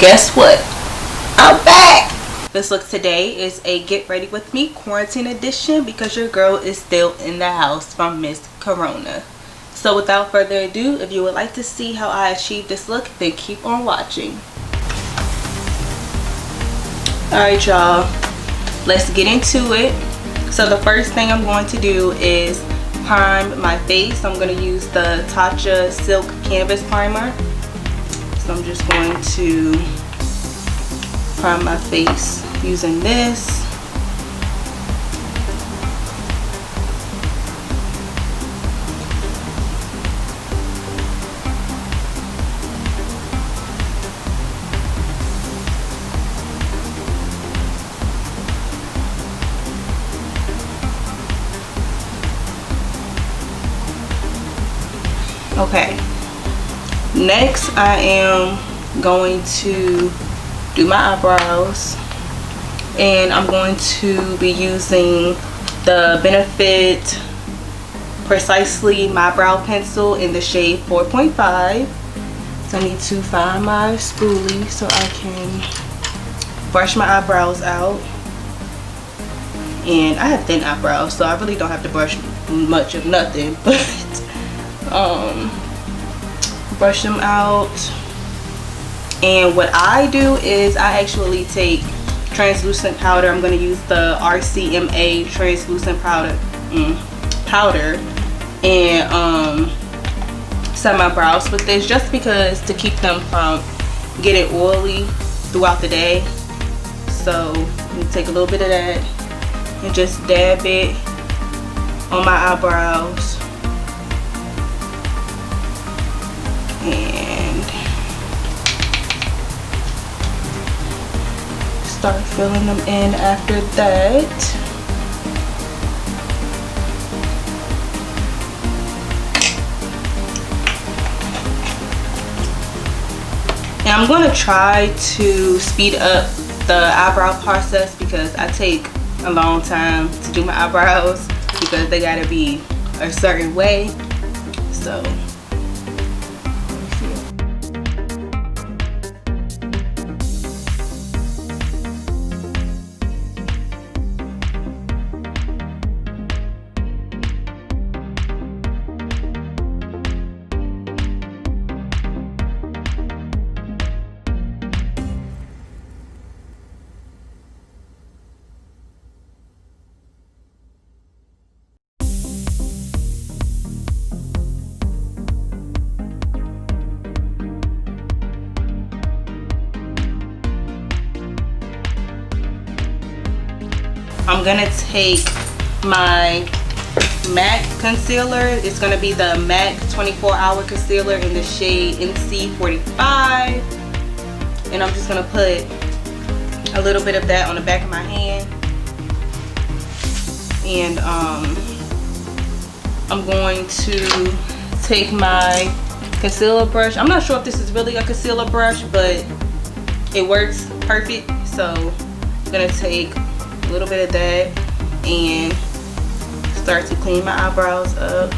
Guess what? I'm back! This look today is a get ready with me quarantine edition because your girl is still in the house from Miss Corona. So without further ado, if you would like to see how I achieved this look, then keep on watching. Alright y'all, let's get into it. So the first thing I'm going to do is prime my face. I'm going to use the Tatcha Silk Canvas Primer. So I'm just going to prime my face using this. Okay, next I am going to do my eyebrows, and I'm going to be using the Benefit Precisely My Brow Pencil in the shade 4.5. So I need to find my spoolie so I can brush my eyebrows out. And I have thin eyebrows, so I really don't have to brush much of nothing, but brush them out. And what I do is I actually take translucent powder. I'm going to use the RCMA translucent powder and set my brows with this, just because to keep them from getting oily throughout the day. So I'm gonna take a little bit of that and just dab it on my eyebrows. And start filling them in after that. And I'm going to try to speed up the eyebrow process because I take a long time to do my eyebrows because they gotta be a certain way. So I'm gonna take my MAC concealer. It's gonna be the MAC 24-hour concealer in the shade NC45, and I'm just gonna put a little bit of that on the back of my hand. And I'm going to take my concealer brush. I'm not sure if this is really a concealer brush, but it works perfect. So I'm gonna take a little bit of that and start to clean my eyebrows up.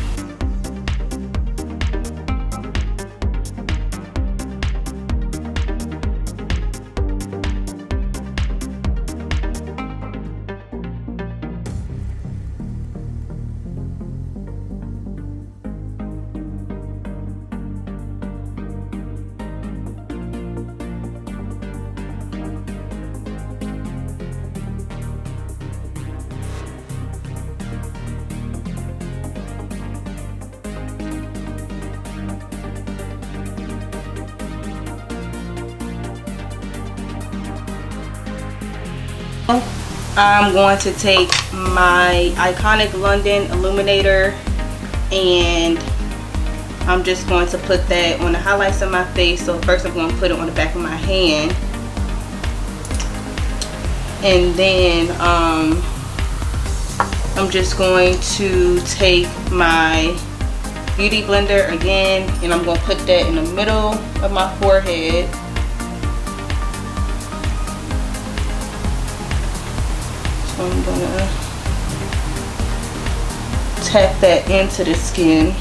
I'm going to take my Iconic London Illuminator and I'm just going to put that on the highlights of my face. So first I'm going to put it on the back of my hand, and then I'm just going to take my Beauty Blender again and I'm going to put that in the middle of my forehead. I'm gonna tap that into the skin.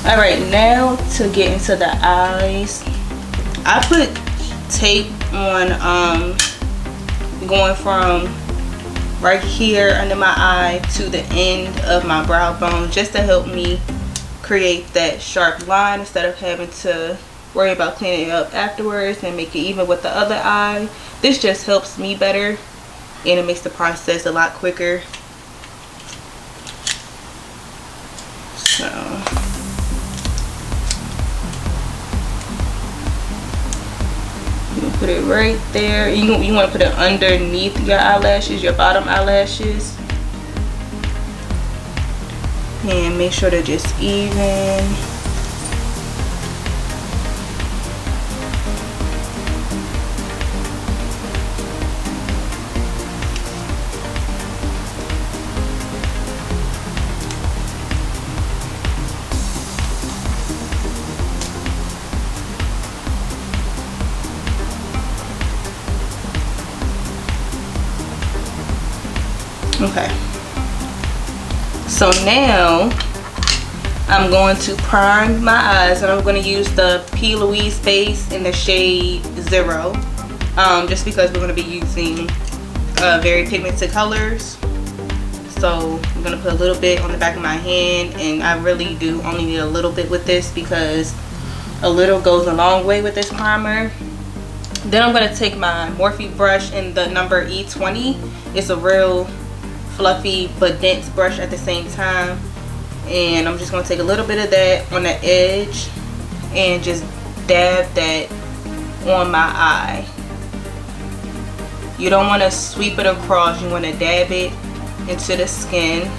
All right, now to get into the eyes, I put tape on going from right here under my eye to the end of my brow bone, just to help me create that sharp line instead of having to worry about cleaning it up afterwards and make it even with the other eye. This just helps me better and it makes the process a lot quicker. So you put it right there. You want to put it underneath your eyelashes, your bottom eyelashes, and make sure they're just even. Okay, so now I'm going to prime my eyes, and I'm going to use the P. Louise base in the shade 0, just because we're going to be using very pigmented colors. So I'm going to put a little bit on the back of my hand, and I really do only need a little bit with this because a little goes a long way with this primer. Then I'm going to take my Morphe brush in the number E20. It's a real fluffy but dense brush at the same time, and I'm just going to take a little bit of that on the edge and just dab that on my eye. You don't want to sweep it across, you want to dab it into the skin.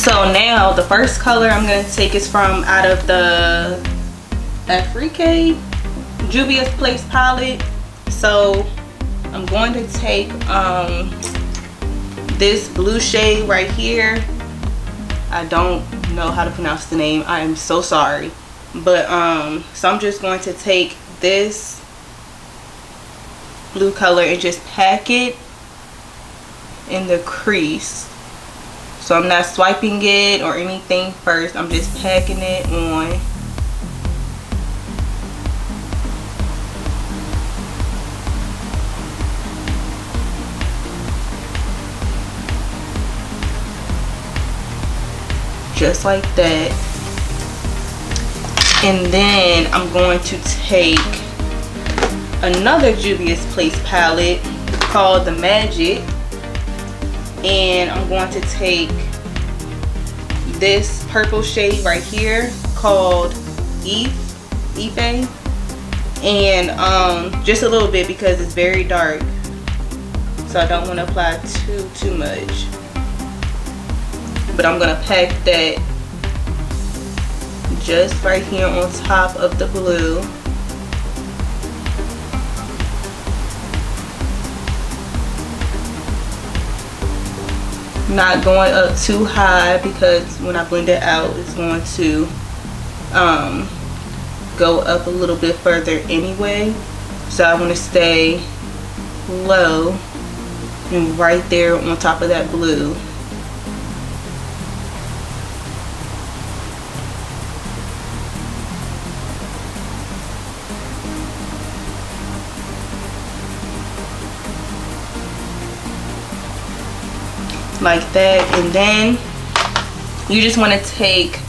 So now the first color I'm going to take is from out of the Afrique Juvia's Place palette. So I'm going to take this blue shade right here. I don't know how to pronounce the name, I am so sorry, but so I'm just going to take this blue color and just pack it in the crease. So I'm not swiping it or anything first, I'm just packing it on. Just like that. And then I'm going to take another Juvia's Place palette called the Magic, and I'm going to take this purple shade right here called Ife, and just a little bit because it's very dark, so I don't want to apply too much, but I'm gonna pack that just right here on top of the blue. Not going up too high because when I blend it out it's going to go up a little bit further anyway, so I want to stay low and right there on top of that blue. Like that. And then you just want to take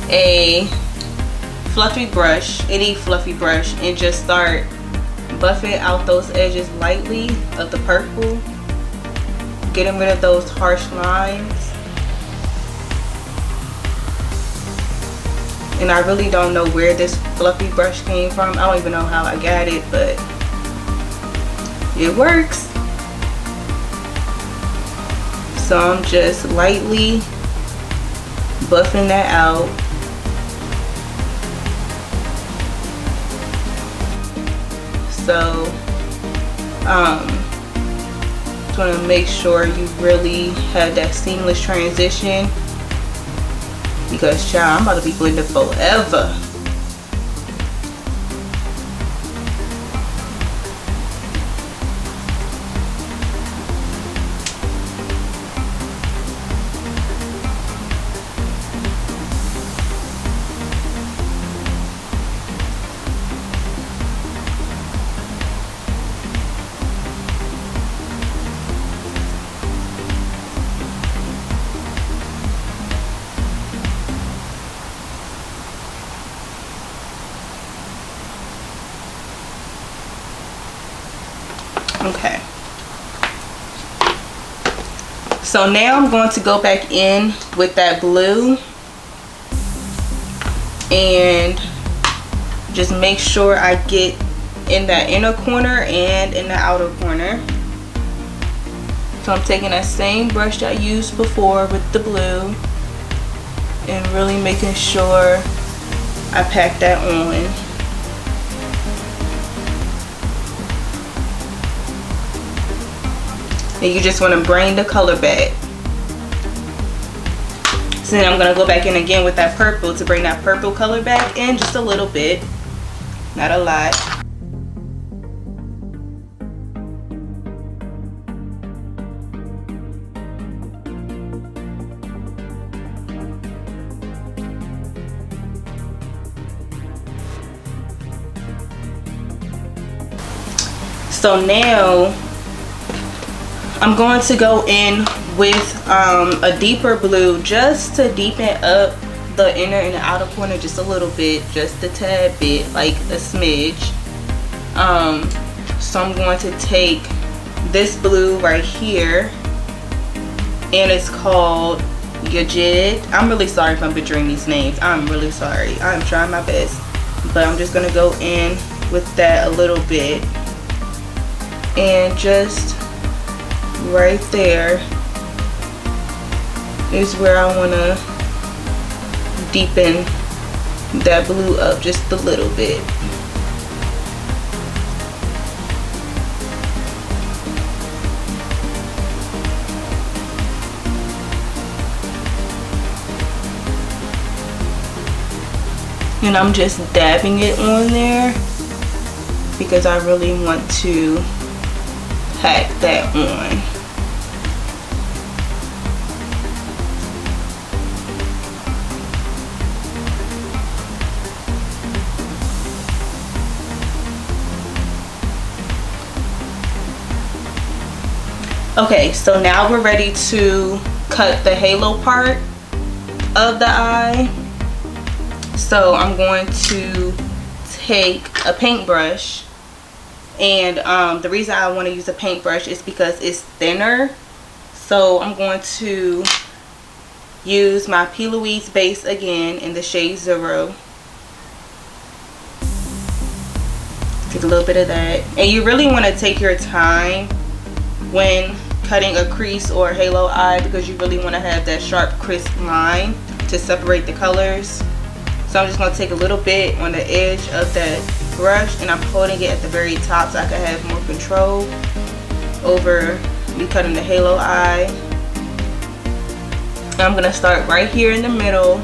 a fluffy brush, any fluffy brush, and just start buffing out those edges lightly of the purple, getting rid of those harsh lines. And I really don't know where this fluffy brush came from. I don't even know how I got it, but it works. So I'm just lightly buffing that out. So just want to make sure you really have that seamless transition, because child, I'm about to be blending forever. Okay, so now I'm going to go back in with that blue and just make sure I get in that inner corner and in the outer corner. So I'm taking that same brush that I used before with the blue and really making sure I pack that on. And you just want to bring the color back. So then I'm going to go back in again with that purple to bring that purple color back in just a little bit, not a lot. So now I'm going to go in with a deeper blue just to deepen up the inner and the outer corner just a little bit, just a tad bit, like a smidge. So I'm going to take this blue right here, and it's called Yajid. I'm really sorry if I'm butchering these names. I'm really sorry. I'm trying my best, but I'm just going to go in with that a little bit, and just right there is where I want to deepen that blue up just a little bit. And I'm just dabbing it on there because I really want to pack that on. Okay, so now we're ready to cut the halo part of the eye. So I'm going to take a paintbrush, and the reason I want to use a paintbrush is because it's thinner. So I'm going to use my P. Louise base again in the shade 0. Take a little bit of that, and you really want to take your time when cutting a crease or a halo eye, because you really want to have that sharp, crisp line to separate the colors. So I'm just going to take a little bit on the edge of that brush, and I'm holding it at the very top so I can have more control over me cutting the halo eye. And I'm going to start right here in the middle.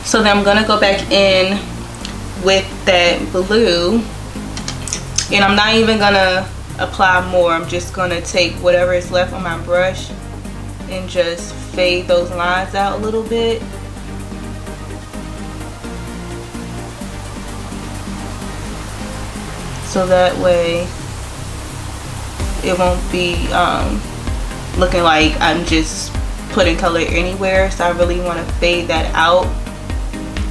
So then I'm gonna go back in with that blue, and I'm not even gonna apply more. I'm just gonna take whatever is left on my brush and just fade those lines out a little bit. So that way it won't be looking like I'm just putting color anywhere. So I really want to fade that out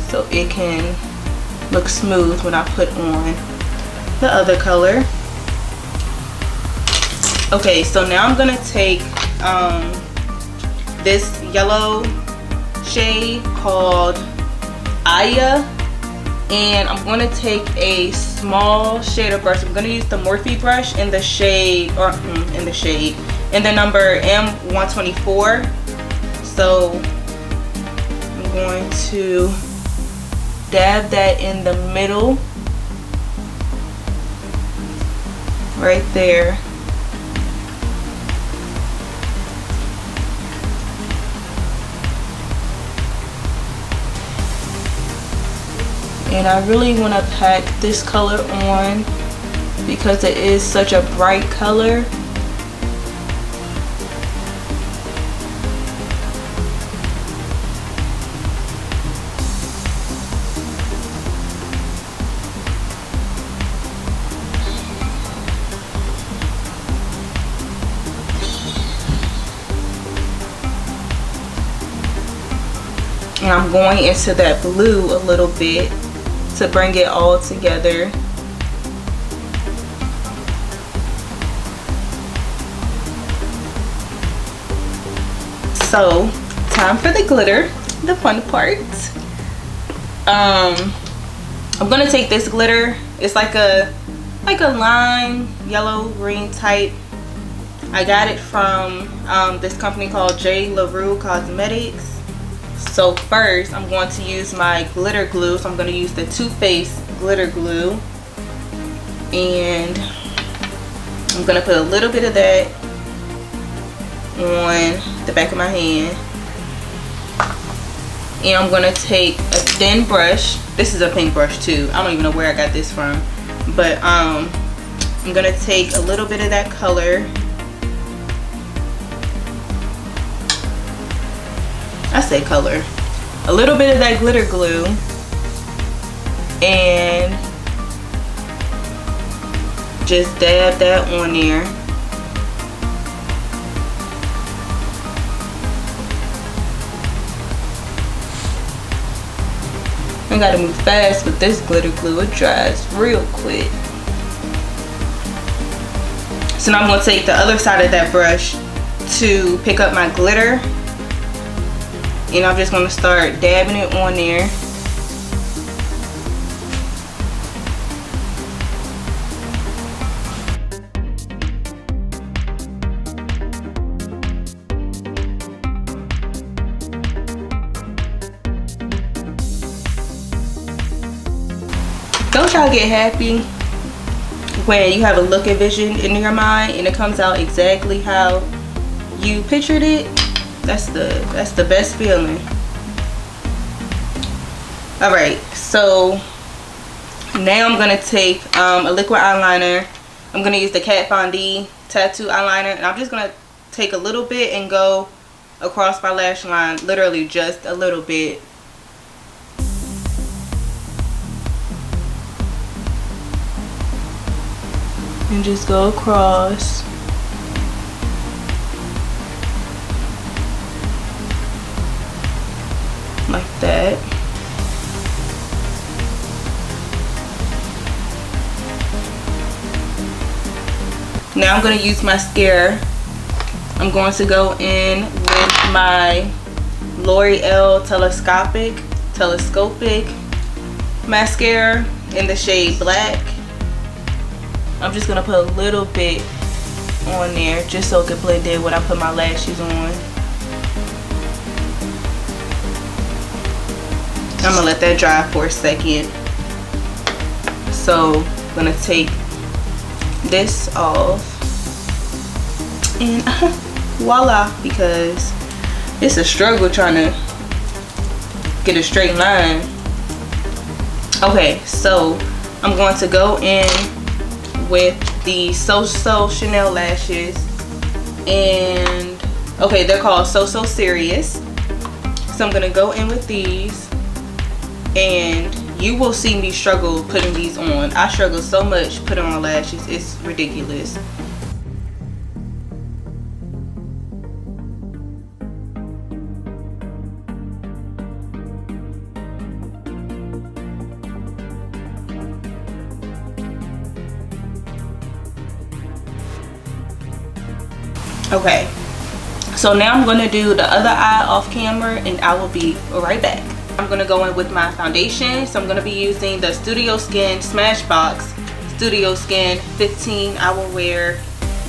so it can look smooth when I put on the other color. Okay, so now I'm gonna take this yellow shade called Aya, and I'm going to take a small shader brush. I'm going to use the Morphe brush in the shade, in the number M124. So I'm going to dab that in the middle, right there. And I really want to pack this color on because it is such a bright color. And I'm going into that blue a little bit to bring it all together. So, time for the glitter, the fun part. I'm gonna take this glitter. It's like a lime yellow green type. I got it from this company called Jlarue Cosmetics. So first I'm going to use my glitter glue. So I'm going to use the Too Faced glitter glue, and I'm going to put a little bit of that on the back of my hand. And I'm going to take a thin brush. This is a pink brush too. I don't even know where I got this from, but I'm going to take a little bit of that color. I say color. A little bit of that glitter glue, and just dab that on there. I gotta move fast with this glitter glue. It dries real quick. So now I'm gonna take the other side of that brush to pick up my glitter. And I'm just going to start dabbing it on there. Don't y'all get happy when you have a look and vision in your mind and it comes out exactly how you pictured it? That's the best feeling. Alright, so now I'm gonna take a liquid eyeliner. I'm gonna use the Kat Von D tattoo eyeliner, and I'm just gonna take a little bit and go across my lash line, literally just a little bit. And just go across. Like that. Now I'm going to use mascara. I'm going to go in with my L'Oreal telescopic mascara in the shade Black. I'm just going to put a little bit on there just so it can blend in when I put my lashes on. I'm gonna let that dry for a second. So I'm gonna take this off, and voila, because it's a struggle trying to get a straight line. Okay, so I'm going to go in with the Xoxo Shanel lashes, and okay, they're called So Serious. So I'm gonna go in with these, and you will see me struggle putting these on. I struggle so much putting on lashes, it's ridiculous. Okay, so now I'm going to do the other eye off camera, and I will be right back. I'm going to go in with my foundation. So I'm going to be using the Studio Skin Smashbox Studio Skin 15 Hour Wear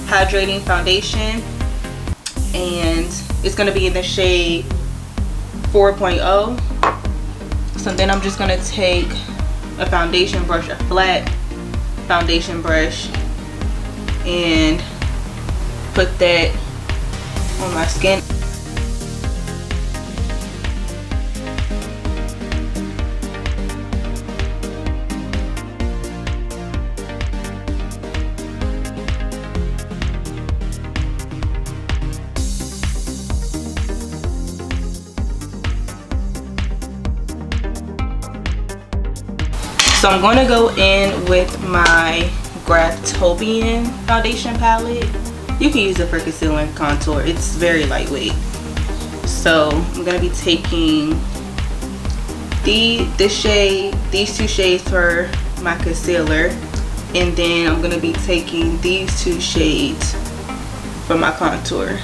Hydrating Foundation, and it's going to be in the shade 4.0. So then I'm just going to take a foundation brush, a flat foundation brush, and put that on my skin. So I'm going to go in with my Graftobian foundation palette. You can use it for concealer and contour. It's very lightweight. So I'm going to be taking these two shades for my concealer, and then I'm going to be taking these two shades for my contour.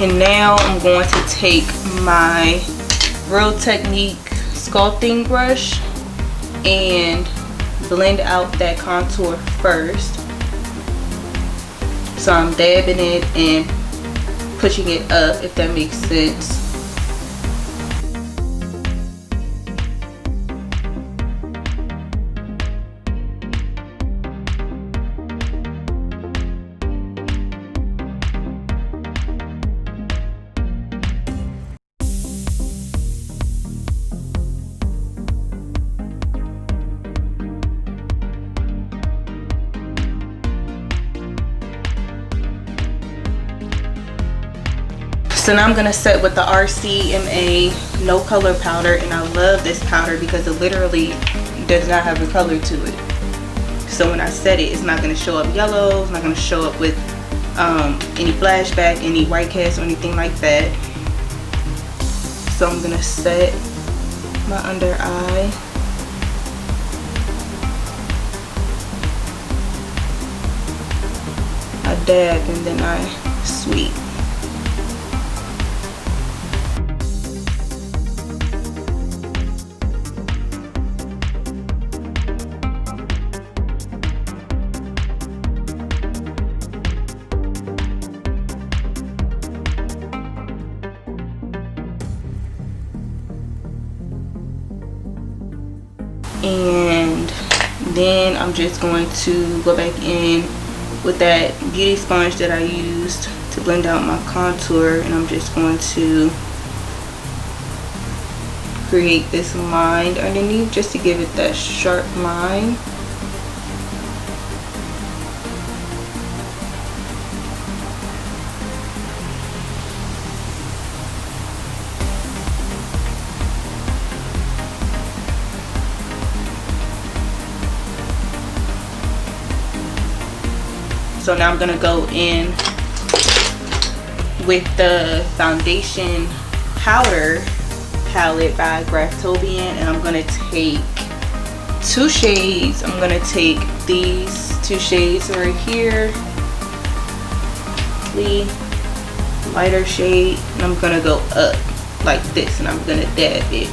And now I'm going to take my Real Technique sculpting brush and blend out that contour first. So I'm dabbing it and pushing it up, if that makes sense. So now I'm going to set with the RCMA No Color powder, and I love this powder because it literally does not have a color to it. So when I set it, it's not going to show up yellow, it's not going to show up with any flashback, any white cast or anything like that. So I'm going to set my under eye. I dab and then I sweep. And then I'm just going to go back in with that beauty sponge that I used to blend out my contour, and I'm just going to create this line underneath just to give it that sharp line. So now I'm gonna go in with the foundation powder palette by Graftobian, and I'm gonna take 2 shades. I'm gonna take these 2 shades right here, the lighter shade, and I'm gonna go up like this, and I'm gonna dab it.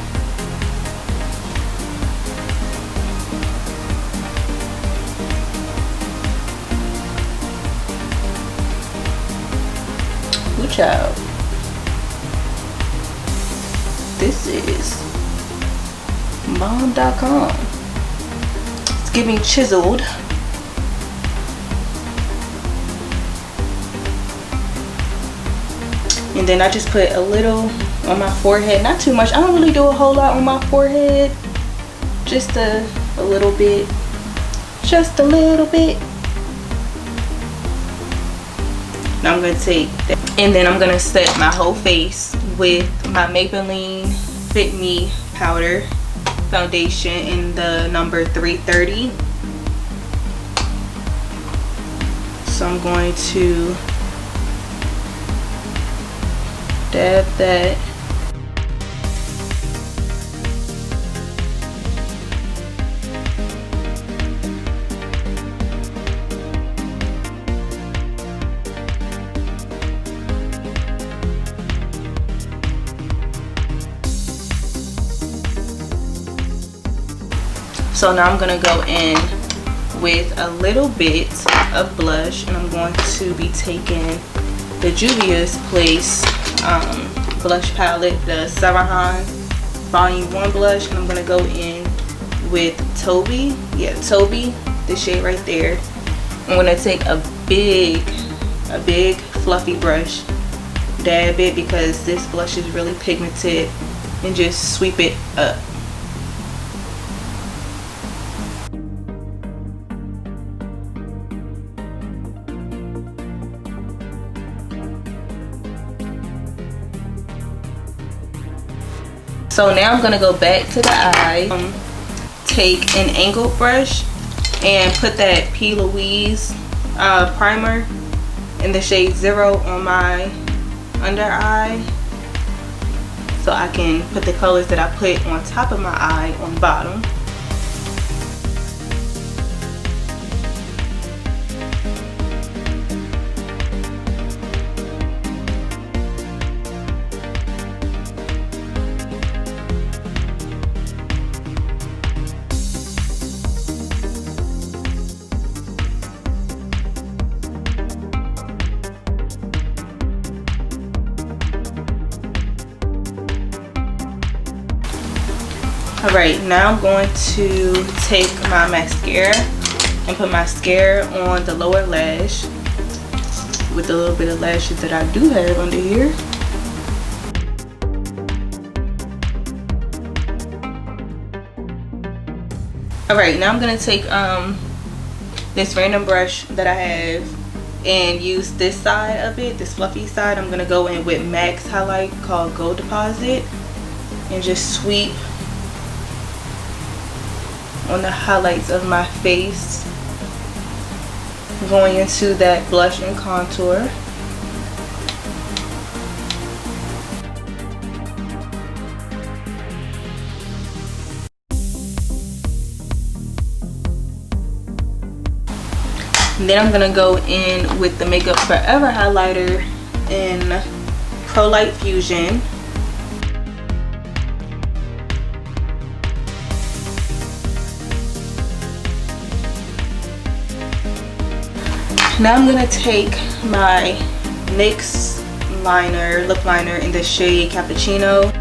Child, this is bomb.com. It's giving chiseled. And then I just put a little on my forehead, not too much. I don't really do a whole lot on my forehead, just a little bit, just a little bit. Now I'm gonna take that, and then I'm gonna set my whole face with my Maybelline FIT Me powder foundation in the number 330. So I'm going to dab that. So now I'm gonna go in with a little bit of blush, and I'm going to be taking the Juvia's Place blush palette, the Saharan Volume 1 blush, and I'm gonna go in with Toby, the shade right there. I'm gonna take a big fluffy brush, dab it because this blush is really pigmented, and just sweep it up. So now I'm gonna go back to the eye, take an angled brush and put that Louise primer in the shade 0 on my under eye, so I can put the colors that I put on top of my eye on bottom. Alright, now I'm going to take my mascara and put mascara on the lower lash with the little bit of lashes that I do have under here. Alright, now I'm going to take this random brush that I have and use this side of it, this fluffy side. I'm going to go in with MAC's highlight called Gold Deposit and just sweep on the highlights of my face, going into that blush and contour. And then I'm gonna go in with the Makeup Forever highlighter in Prolight Fusion. Now I'm gonna take my NYX liner, lip liner in the shade Cappuccino.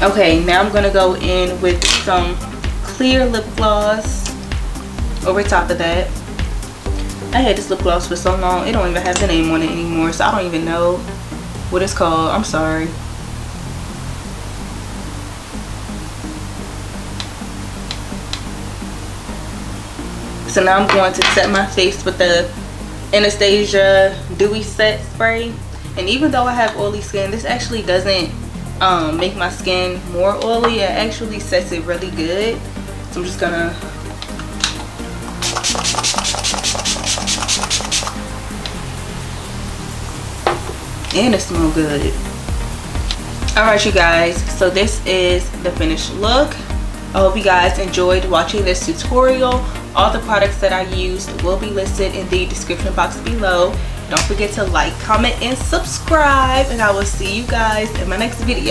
Okay, now I'm gonna go in with some clear lip gloss over top of that. I had this lip gloss for so long, it don't even have the name on it anymore, so I don't even know what it's called. I'm sorry. So now I'm going to set my face with the Anastasia Dewy Set Spray. And even though I have oily skin, this actually doesn't make my skin more oily. It actually sets it really good. So I'm just gonna and it smells good. Alright you guys, so this is the finished look. I hope you guys enjoyed watching this tutorial. All the products that I used will be listed in the description box below. Don't forget to like, comment, and subscribe, and I will see you guys in my next video.